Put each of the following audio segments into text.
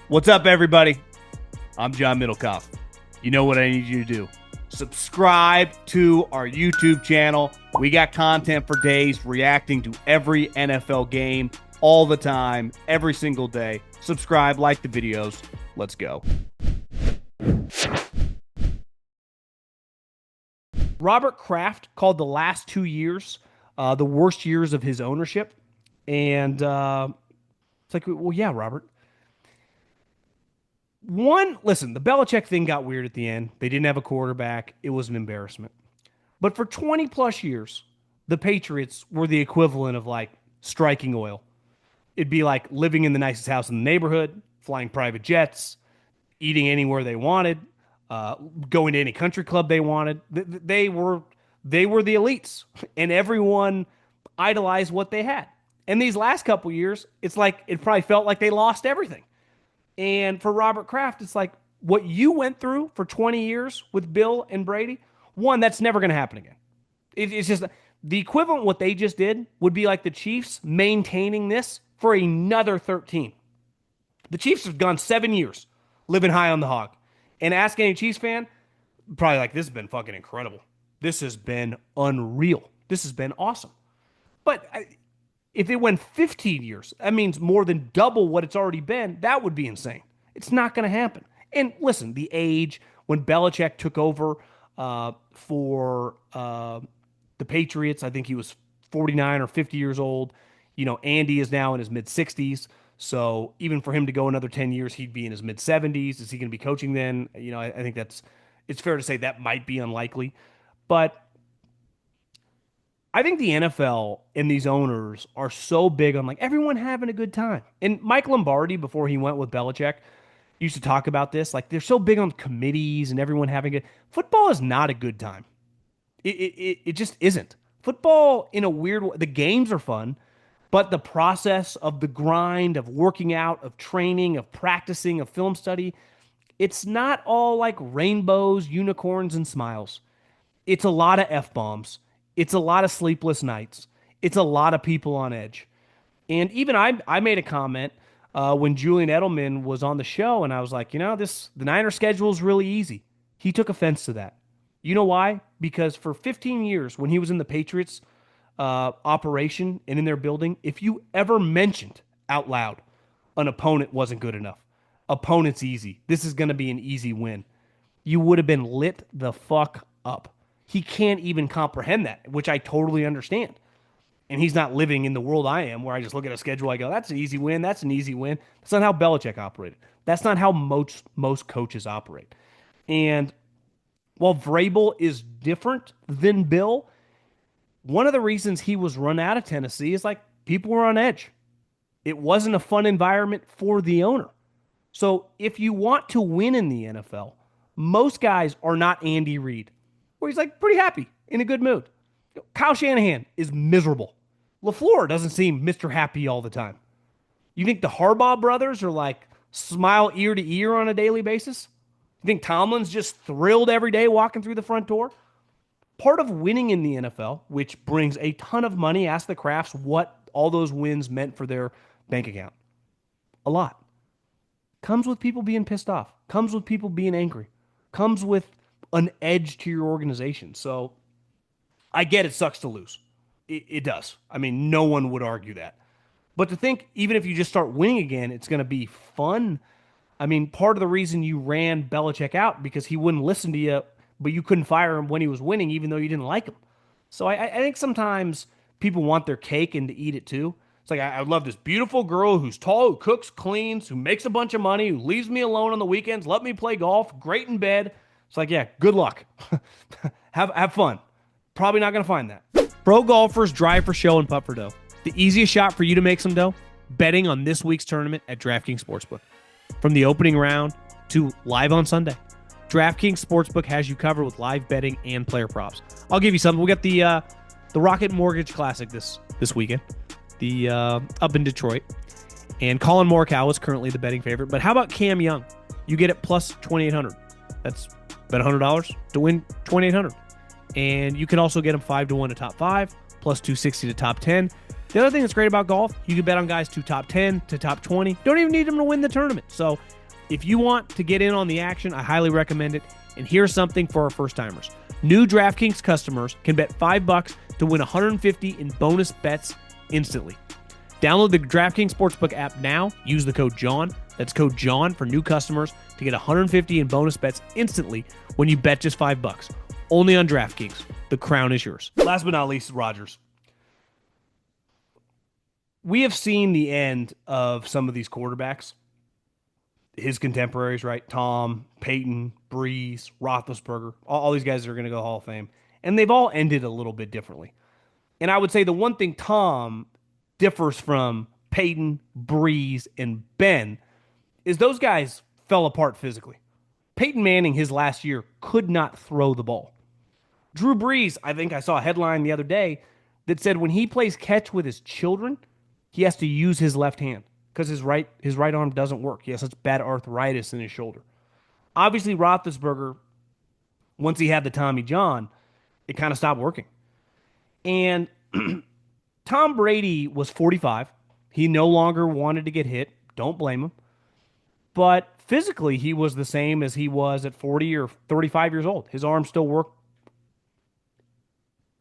What's up, everybody? I'm John Middlekauff. You know what I need you to do. Subscribe to our YouTube channel. We got content for days reacting to every NFL game all the time, every single day. Subscribe, like the videos. Let's go. Robert Kraft called the last 2 years the worst years of his ownership. And it's like, well, yeah, Robert. Listen, the Belichick thing got weird at the end. They didn't have a quarterback. It was an embarrassment. But for 20 plus years, the Patriots were the equivalent of like striking oil. It'd be like living in the nicest house in the neighborhood, flying private jets, eating anywhere they wanted, going to any country club they wanted. They were the elites, and everyone idolized what they had. And these last couple years, it's like it probably felt like they lost everything. And for Robert Kraft, it's like what you went through for 20 years with Bill and Brady, one, that's never going to happen again. It's just the equivalent of what they just did would be like the Chiefs maintaining this for another 13. The Chiefs have gone 7 years living high on the hog. And ask any Chiefs fan, probably like, this has been fucking incredible. This has been unreal. This has been awesome. But if it went 15 years, that means more than double what it's already been. That would be insane. It's not going to happen. And listen, the age, when Belichick took over for the Patriots, I think he was 49 or 50 years old. You know, Andy is now in his mid-60s. So even for him to go another 10 years, he'd be in his mid-70s. Is he going to be coaching then? You know, I think it's fair to say that might be unlikely. But I think the NFL and these owners are so big on like everyone having a good time. And Mike Lombardi, before he went with Belichick, used to talk about this. Like they're so big on committees and everyone having a football is not a good time. It just isn't. Football, in a weird way, the games are fun, but the process of the grind, of working out, of training, of practicing, of film study, it's not all like rainbows, unicorns, and smiles. It's a lot of F-bombs. It's a lot of sleepless nights. It's a lot of people on edge. And even I made a comment when Julian Edelman was on the show, and I was like, you know, the Niners schedule is really easy. He took offense to that. You know why? Because for 15 years, when he was in the Patriots operation and in their building, if you ever mentioned out loud an opponent wasn't good enough, opponent's easy, this is going to be an easy win, you would have been lit the fuck up. He can't even comprehend that, which I totally understand. And he's not living in the world I am, where I just look at a schedule, I go, that's an easy win, that's an easy win. That's not how Belichick operated. That's not how most coaches operate. And while Vrabel is different than Bill, one of the reasons he was run out of Tennessee is like people were on edge. It wasn't a fun environment for the owner. So if you want to win in the NFL, most guys are not Andy Reid, where he's like pretty happy, in a good mood. Kyle Shanahan is miserable. LaFleur doesn't seem Mr. Happy all the time. You think the Harbaugh brothers are like smile ear to ear on a daily basis? You think Tomlin's just thrilled every day walking through the front door? Part of winning in the NFL, which brings a ton of money, ask the Krafts what all those wins meant for their bank account. A lot. Comes with people being pissed off. Comes with people being angry. Comes with an edge to your organization. So I get it sucks to lose. It does. I mean, no one would argue that. But to think, even if you just start winning again, it's going to be fun. I mean, part of the reason you ran Belichick out because he wouldn't listen to you, but you couldn't fire him when he was winning, even though you didn't like him. So I think sometimes people want their cake and to eat it too. It's like, I would love this beautiful girl who's tall, who cooks, cleans, who makes a bunch of money, who leaves me alone on the weekends, let me play golf, great in bed. It's like, yeah, good luck. have fun. Probably not going to find that. Pro golfers drive for show and putt for dough. The easiest shot for you to make some dough? Betting on this week's tournament at DraftKings Sportsbook. From the opening round to live on Sunday, DraftKings Sportsbook has you covered with live betting and player props. I'll give you something. We got the Rocket Mortgage Classic this weekend, up in Detroit, and Colin Morikawa is currently the betting favorite. But how about Cam Young? You get it plus 2,800. That's bet $100 to win 2,800. And you can also get him 5-1 to top 5, plus 260 to top 10. The other thing that's great about golf, you can bet on guys to top 10 to top 20. Don't even need them to win the tournament. So if you want to get in on the action, I highly recommend it. And here's something for our first timers. New DraftKings customers can bet $5 to win $150 in bonus bets instantly. Download the DraftKings Sportsbook app now. Use the code JOHN. That's code JOHN for new customers to get $150 in bonus bets instantly when you bet just $5. Only on DraftKings. The crown is yours. Last but not least, Rodgers. We have seen the end of some of these quarterbacks. His contemporaries, right? Tom, Peyton, Breeze, Roethlisberger, all these guys are going to go Hall of Fame. And they've all ended a little bit differently. And I would say the one thing Tom differs from Peyton, Breeze, and Ben is those guys fell apart physically. Peyton Manning, his last year, could not throw the ball. Drew Brees, I think I saw a headline the other day that said when he plays catch with his children, he has to use his left hand because his right arm doesn't work. He has such bad arthritis in his shoulder. Obviously, Roethlisberger, once he had the Tommy John, it kind of stopped working. And Tom Brady was 45. He no longer wanted to get hit. Don't blame him. But physically, he was the same as he was at 40 or 35 years old. His arm still worked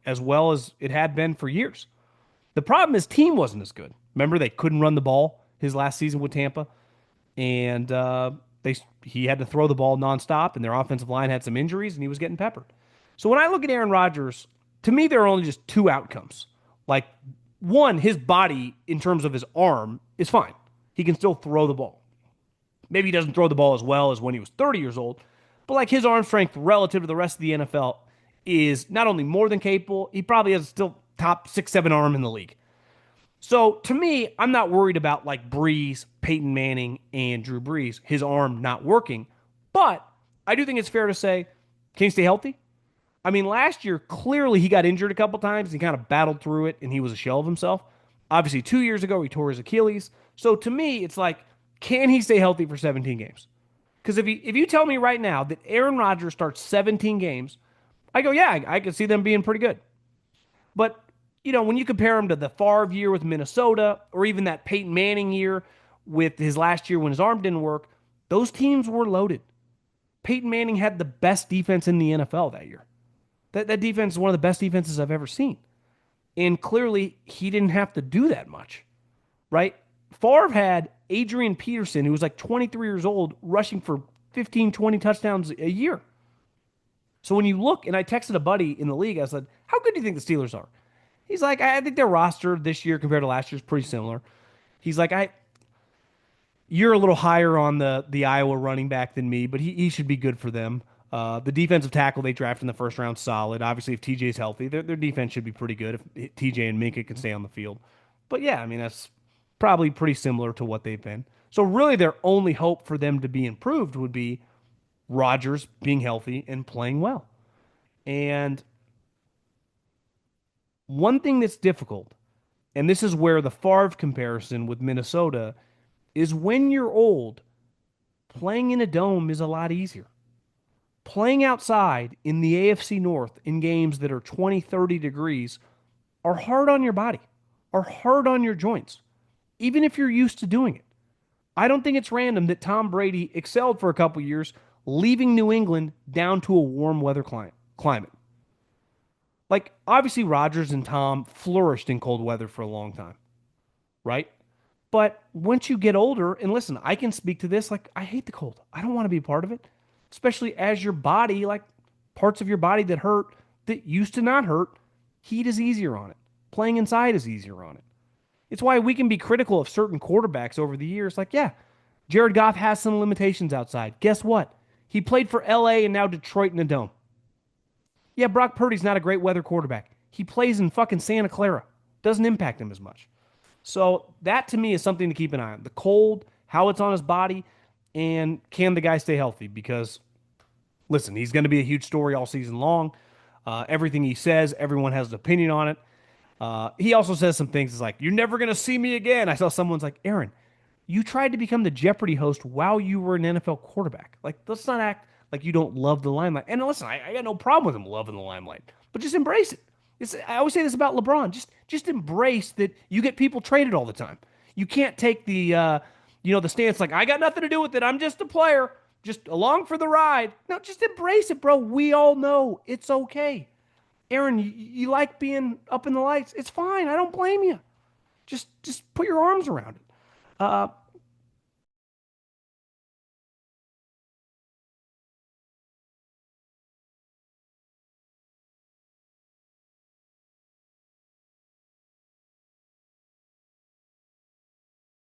as well as it had been for years. The problem is team wasn't as good. Remember, they couldn't run the ball his last season with Tampa, and he had to throw the ball nonstop, and their offensive line had some injuries, and he was getting peppered. So when I look at Aaron Rodgers, to me, there are only just two outcomes. Like, one, his body, in terms of his arm, is fine. He can still throw the ball. Maybe he doesn't throw the ball as well as when he was 30 years old, but like his arm strength relative to the rest of the NFL is not only more than capable, he probably has still top 6-7 arm in the league. So to me, I'm not worried about like Breeze, Peyton Manning, and Drew Brees, his arm not working. But I do think it's fair to say, can he stay healthy? I mean, last year, clearly he got injured a couple times. He kind of battled through it, and he was a shell of himself. Obviously, 2 years ago, he tore his Achilles. So to me, it's like, can he stay healthy for 17 games? Because if you tell me right now that Aaron Rodgers starts 17 games, I go, yeah, I could see them being pretty good. But, when you compare him to the Favre year with Minnesota, or even that Peyton Manning year with his last year when his arm didn't work, those teams were loaded. Peyton Manning had the best defense in the NFL that year. That defense is one of the best defenses I've ever seen. And clearly, he didn't have to do that much, right? Favre had Adrian Peterson, who was like 23 years old, rushing for 15, 20 touchdowns a year. So when you look, and I texted a buddy in the league, I said, how good do you think the Steelers are? He's like, I think their roster this year compared to last year is pretty similar. He's like, you're a little higher on the Iowa running back than me, but he should be good for them. The defensive tackle they drafted in the first round, solid. Obviously, if TJ's healthy, their defense should be pretty good if TJ and Minka can stay on the field. But yeah, I mean, that's probably pretty similar to what they've been. So really their only hope for them to be improved would be Rodgers being healthy and playing well. And one thing that's difficult, and this is where the Favre comparison with Minnesota is when you're old, playing in a dome is a lot easier. Playing outside in the AFC North in games that are 20, 30 degrees are hard on your body, are hard on your joints, even if you're used to doing it. I don't think it's random that Tom Brady excelled for a couple years, leaving New England down to a warm weather climate. Like, obviously, Rodgers and Tom flourished in cold weather for a long time, right? But once you get older, and listen, I can speak to this, like, I hate the cold. I don't want to be a part of it, especially as your body, like parts of your body that hurt, that used to not hurt, heat is easier on it. Playing inside is easier on it. It's why we can be critical of certain quarterbacks over the years. Like, yeah, Jared Goff has some limitations outside. Guess what? He played for LA and now Detroit in the dome. Yeah, Brock Purdy's not a great weather quarterback. He plays in fucking Santa Clara. Doesn't impact him as much. So that to me is something to keep an eye on. The cold, how it's on his body, and can the guy stay healthy? Because, listen, he's going to be a huge story all season long. Everything he says, everyone has an opinion on it. He also says some things. It's like, you're never going to see me again. I saw someone's like, Aaron, you tried to become the Jeopardy host while you were an NFL quarterback. Like, let's not act like you don't love the limelight. And listen, I got no problem with him loving the limelight, but just embrace it. I always say this about LeBron. Just embrace that you get people traded all the time. You can't take the stance like I got nothing to do with it. I'm just a player, just along for the ride. No, just embrace it, bro. We all know it's okay. Aaron, you like being up in the lights. It's fine. I don't blame you. Just put your arms around it.